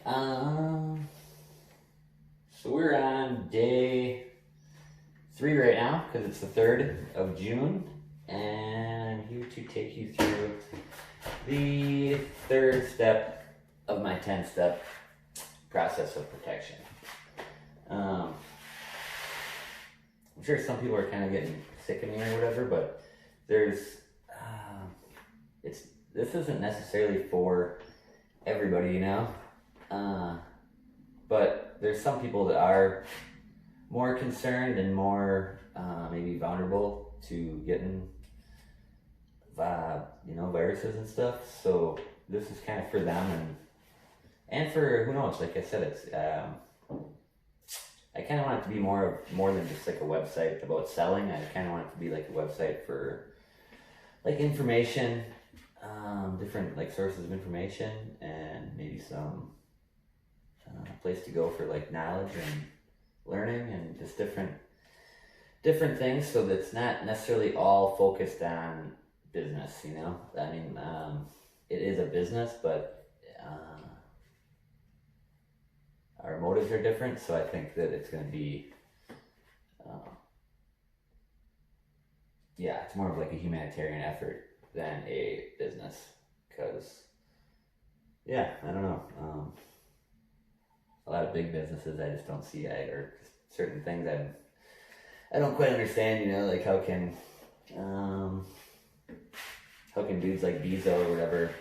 So we're on day 3 right now because it's the 3rd of June, and I'm here to take you through the 3rd step of my 10-step process of protection. I'm sure some people are kind of getting sick of me or whatever, but there's this isn't necessarily for everybody, you know. But there's some people that are more concerned and more maybe vulnerable to getting viruses and stuff. So this is kind of for them and for who knows. Like I said, it's I kind of want it to be more than just like a website about selling. I kind of want it to be like a website for like information, different like sources of information, and maybe some place to go for like knowledge and learning and just different things. So that's not necessarily all focused on business, you know. I mean, it is a business, but our motives are different, so I think that it's going to be, it's more of like a humanitarian effort than a business, because, I don't know, a lot of big businesses I just don't see, or certain things I don't quite understand, you know, like how can dudes like Bezos or whatever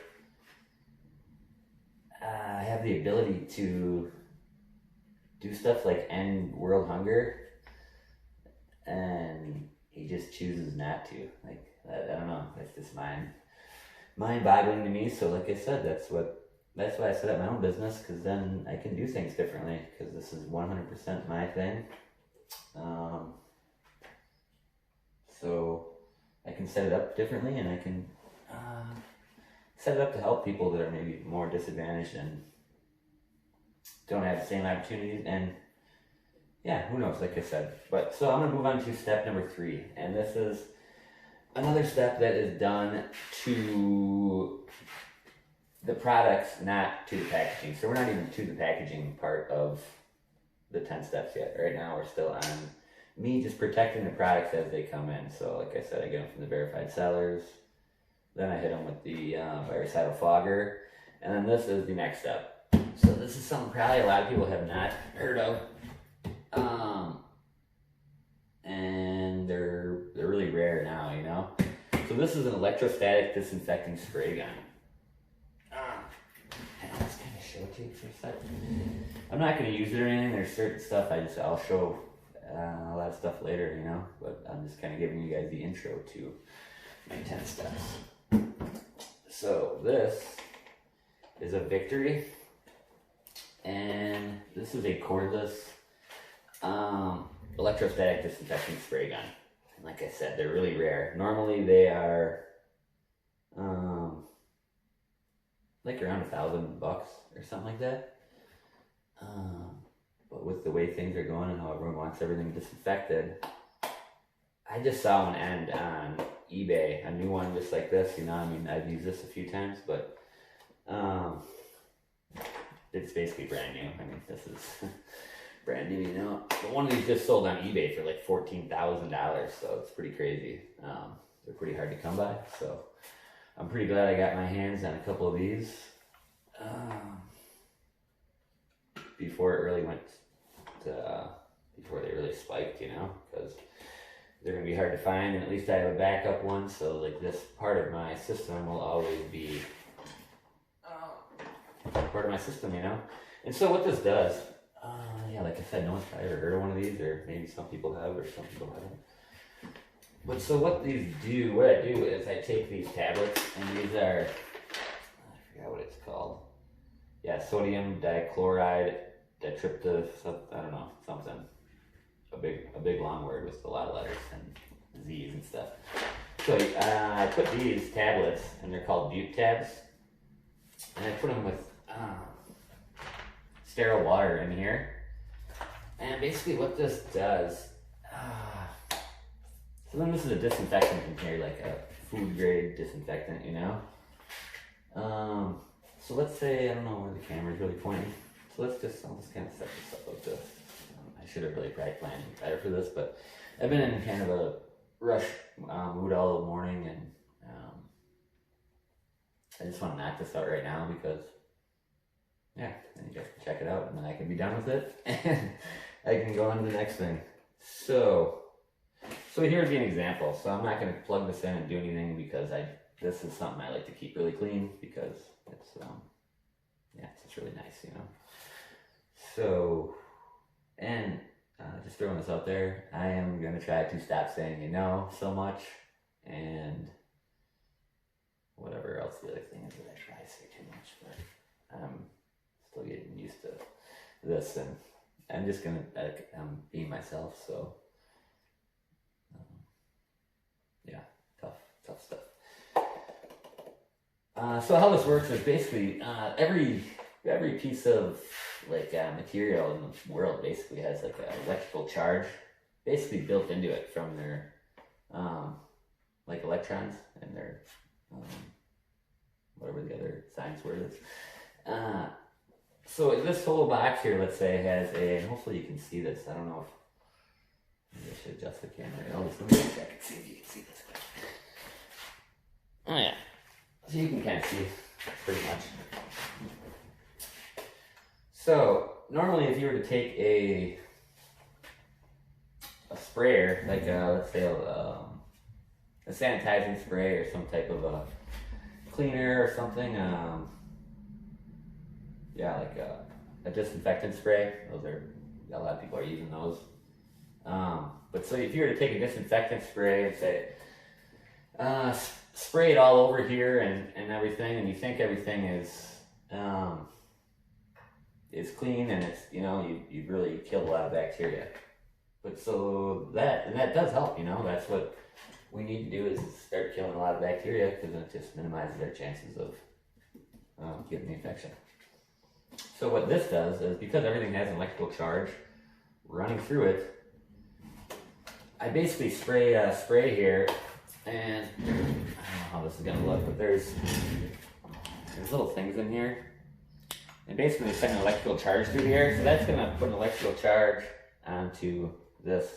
have the ability to do stuff like end world hunger, and he just chooses not to. Like, I don't know, that's just mind-boggling to me. So like I said, that's why I set up my own business, because then I can do things differently, because this is 100% my thing. So I can set it up differently, and I can set it up to help people that are maybe more disadvantaged and don't have the same opportunities, and who knows, like I said. But so I'm going to move on to step number 3, and this is another step that is done to the products, not to the packaging. So we're not even to the packaging part of the 10 steps yet. Right now we're still on me just protecting the products as they come in. So like I said, I get them from the verified sellers, then I hit them with the virucidal fogger, and then this is the next step. So this is something probably a lot of people have not heard of, and they're really rare now, you know. So this is an electrostatic disinfecting spray gun. I'll just kind of show it to you for a second. I'm not going to use it or anything. There's certain stuff I'll show a lot of stuff later, you know. But I'm just kind of giving you guys the intro to my 10 steps. So this is a Victory. And this is a cordless electrostatic disinfecting spray gun. And like I said, they're really rare. Normally they are like around $1,000 or something like that. But with the way things are going and how everyone wants everything disinfected, I just saw one end on eBay, a new one just like this, you know. I mean, I've used this a few times, but it's basically brand new. I mean, this is brand new, you know. But one of these just sold on eBay for like $14,000, so it's pretty crazy. They're pretty hard to come by, so I'm pretty glad I got my hands on a couple of these before it really went to, before they really spiked, you know, because they're going to be hard to find, and at least I have a backup one, so like this part of my system will always be part of my system, you know. And so what this does, like I said, no one's probably ever heard of one of these, or maybe some people have, or some people haven't. But so what I do is I take these tablets, and these are, I forgot what it's called. Yeah, sodium dichloride, I don't know, something. A big long word with a lot of letters and Z's and stuff. So I put these tablets, and they're called Butte tabs, and I put them with sterile water in here. And basically what this does, so then this is a disinfectant in here, like a food grade disinfectant, you know. So let's say, I don't know where the camera's really pointing. So I'll just kind of set this up like this. I should have really probably planned better for this, but I've been in kind of a rush mood all morning, and I just want to knock this out right now because, yeah, then you guys can check it out, and then I can be done with it, and I can go on to the next thing. So here would be an example. So I'm not going to plug this in and do anything because this is something I like to keep really clean because it's it's just really nice, you know. So, and just throwing this out there, I am going to try to stop saying you know so much, and whatever else the other thing is that I try to say too much, but I'm still getting used to this, and I'm just going to be myself, so yeah, tough stuff. So how this works is basically every piece of like material in the world basically has like an electrical charge basically built into it from their like electrons and their whatever the other science word is. So this whole box here, let's say, has and hopefully you can see this. I don't know if maybe I should adjust the camera. I'll just let me check and see if you can see this. Oh yeah. So you can kind of see pretty much. So normally if you were to take a sprayer, like let's say a sanitizing spray or some type of a cleaner or something, yeah, like a disinfectant spray. Those are, a lot of people are using those. But so if you were to take a disinfectant spray and say, spray it all over here and everything, and you think everything is clean and it's, you know, you've really killed a lot of bacteria. But so that does help, you know. That's what we need to do, is start killing a lot of bacteria, because it just minimizes their chances of getting the infection. So what this does is, because everything has an electrical charge running through it, I basically spray here, and I don't know how this is gonna look, but there's little things in here, and basically they send an electrical charge through the air. So that's gonna put an electrical charge onto this.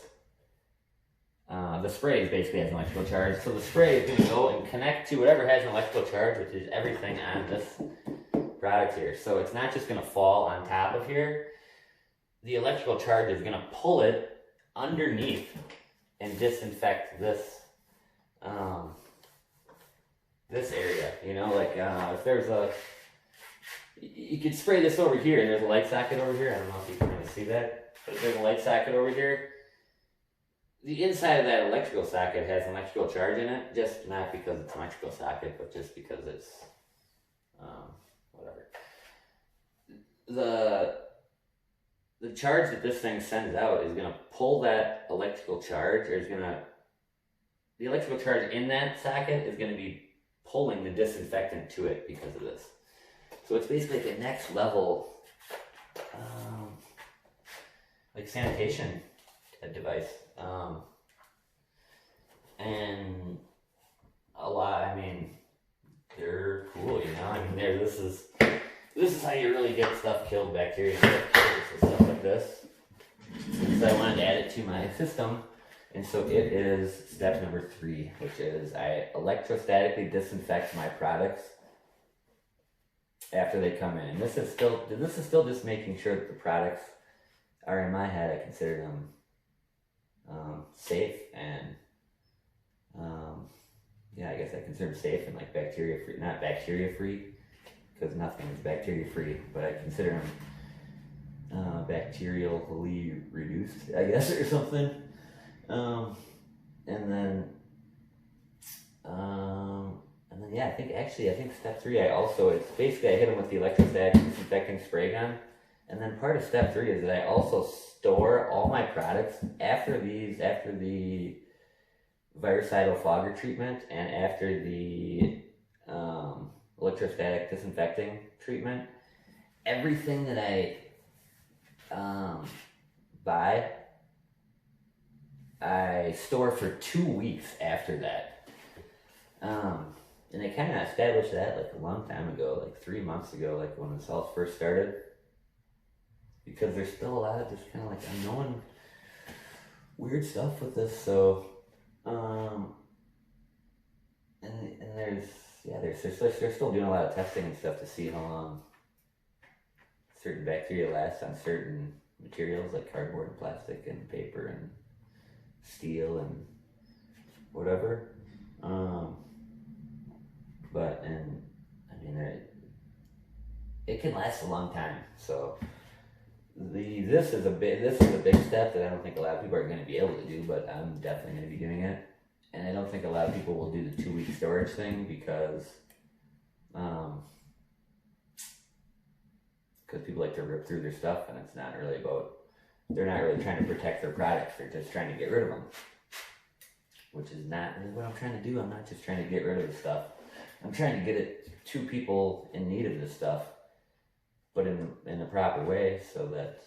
The spray basically has an electrical charge, so the spray is gonna go and connect to whatever has an electrical charge, which is everything on this product here. So it's not just gonna fall on top of here. The electrical charge is gonna pull it underneath and disinfect this this area, you know, like if there's you could spray this over here, and there's a light socket over here. I don't know if you can really see that, but if there's a light socket over here, the inside of that electrical socket has an electrical charge in it, just not because it's an electrical socket, but just because it's whatever. The charge that this thing sends out is going to pull that electrical charge, or the electrical charge in that socket is going to be pulling the disinfectant to it because of this. So it's basically like a next level, like sanitation device. And a lot, I mean, they're cool, you know. I mean, this is how you really get stuff killed, bacteria and stuff like this. So I wanted to add it to my system, and so it is step number 3, which is I electrostatically disinfect my products after they come in. And this is still just making sure that the products are, in my head, I consider them safe and yeah, I guess I consider them safe and like bacteria free, not bacteria free, because nothing is bacteria free, but I consider them bacterially reduced, I guess, or something. And then yeah, I think step 3, it's basically I hit them with the electrostatic disinfecting spray gun. And then part of step 3 is that I also store all my products after the virucidal fogger treatment and after the electrostatic disinfecting treatment. Everything that I buy, I store for 2 weeks after that. And I kind of established that like a long time ago, like 3 months ago, like when this all first started. because there's still a lot of just kind of like unknown weird stuff with this. So, and they're still doing a lot of testing and stuff to see how long certain bacteria last on certain materials like cardboard and plastic and paper and steel and whatever. But I mean, it can last a long time. So this is a big step that I don't think a lot of people are going to be able to do, but I'm definitely going to be doing it. And I don't think a lot of people will do the 2-week storage thing because people like to rip through their stuff, and it's not really about, they're not really trying to protect their products, they're just trying to get rid of them, which is not really what I'm trying to do. I'm not just trying to get rid of the stuff. I'm trying to get it to people in need of this stuff, but in the proper way, so that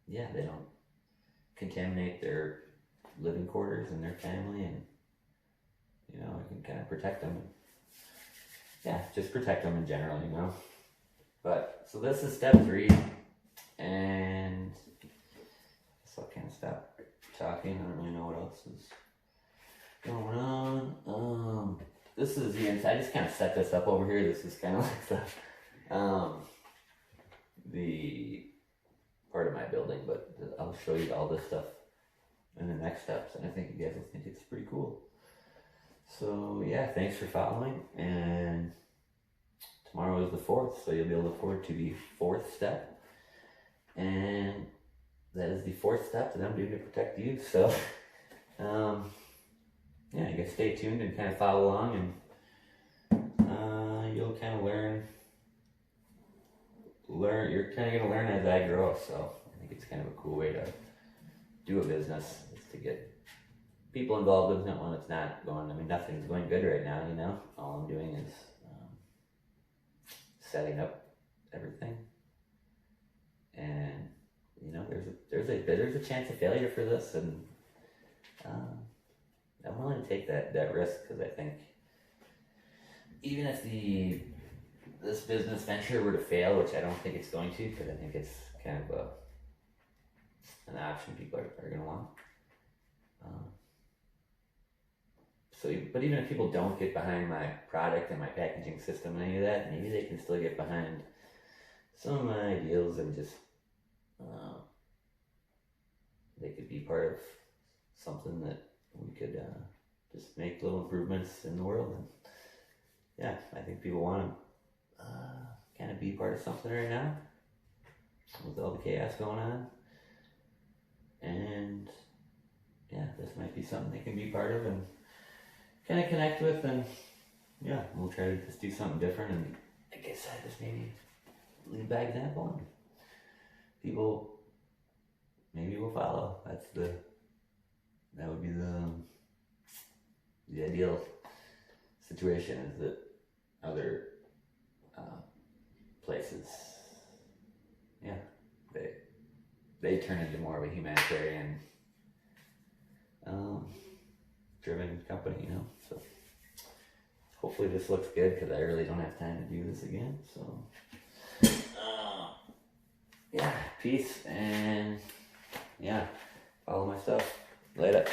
they don't contaminate their living quarters and their family, and I can kind of protect them. Just protect them in general, But so this is step 3, and so I kind of stop talking. I don't really know what else is going on. This is the inside. I just kind of set this up over here. This is kind of like the part of my building, but I'll show you all this stuff in the next steps, and I think you guys will think it's pretty cool. So thanks for following, and tomorrow is the 4th, so you'll be able to look forward to the 4th step, and that is the 4th step that I'm doing to protect you. So I guess stay tuned and kind of follow along, and you'll kind of learn. You're kind of going to learn as I grow. So I think it's kind of a cool way to do a business, is to get people involved with it when it's not going. I mean, nothing's going good right now. All I'm doing is setting up everything, and there's a chance of failure for this, and I'm willing to take that risk, because I think even if this business venture were to fail, which I don't think it's going to, because I think it's kind of an option people are going to want. But even if people don't get behind my product and my packaging system and any of that, maybe they can still get behind some of my ideals, and just they could be part of something that we could just make little improvements in the world. And I think people want to kind of be part of something right now with all the chaos going on, and this might be something they can be part of and kind of connect with, and we'll try to just do something different, and like I said, just maybe lead by example, and people maybe will follow. That would be the ideal situation, is that other places, they turn into more of a humanitarian driven company, so hopefully this looks good, because I really don't have time to do this again. So peace, and follow my stuff. Later.